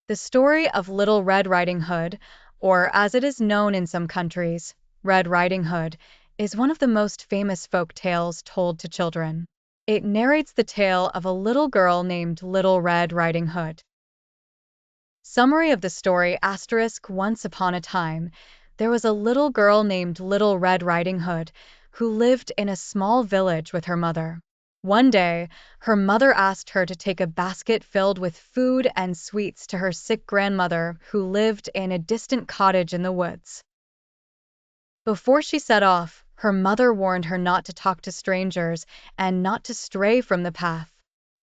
The story of Little Red Riding Hood, or as it is known in some countries, Red Riding Hood, is one of the most famous folk tales told to children. It narrates the tale of a little girl named Little Red Riding Hood. Summary of the story **. Once upon a time, there was a little girl named Little Red Riding Hood who lived in a small village with her mother. One day, her mother asked her to take a basket filled with food and sweets to her sick grandmother who lived in a distant cottage in the woods. Before she set off, her mother warned her not to talk to strangers and not to stray from the path.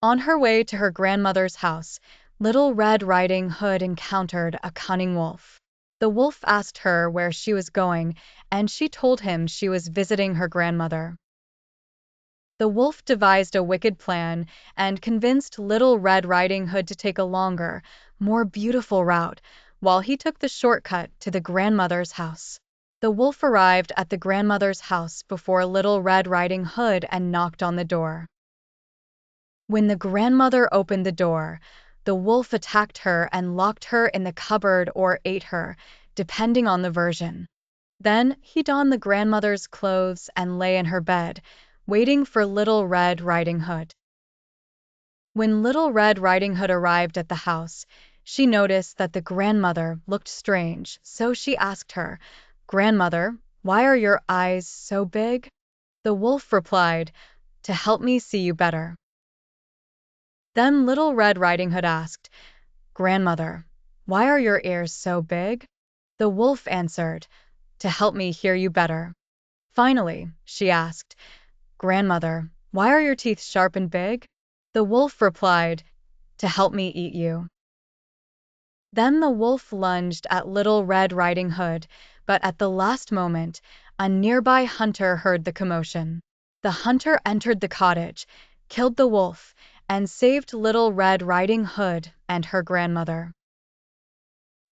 On her way to her grandmother's house, Little Red Riding Hood encountered a cunning wolf. The wolf asked her where she was going, and she told him she was visiting her grandmother. The wolf devised a wicked plan and convinced Little Red Riding Hood to take a longer, more beautiful route, while he took the shortcut to the grandmother's house. The wolf arrived at the grandmother's house before Little Red Riding Hood and knocked on the door. When the grandmother opened the door, the wolf attacked her and locked her in the cupboard or ate her, depending on the version. Then he donned the grandmother's clothes and lay in her bed, waiting for Little Red Riding Hood. When Little Red Riding Hood arrived at the house, she noticed that the grandmother looked strange, so she asked her, "Grandmother, why are your eyes so big?" The wolf replied, "To help me see you better." Then Little Red Riding Hood asked, "Grandmother, why are your ears so big?" The wolf answered, "To help me hear you better." Finally, she asked, "Grandmother, why are your teeth sharp and big?" The wolf replied, "To help me eat you." Then the wolf lunged at Little Red Riding Hood, but at the last moment, a nearby hunter heard the commotion. The hunter entered the cottage, killed the wolf, and saved Little Red Riding Hood and her grandmother.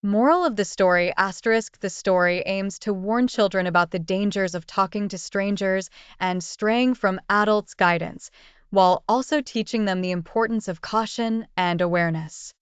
Moral of the story **. The story aims to warn children about the dangers of talking to strangers and straying from adults' guidance, while also teaching them the importance of caution and awareness.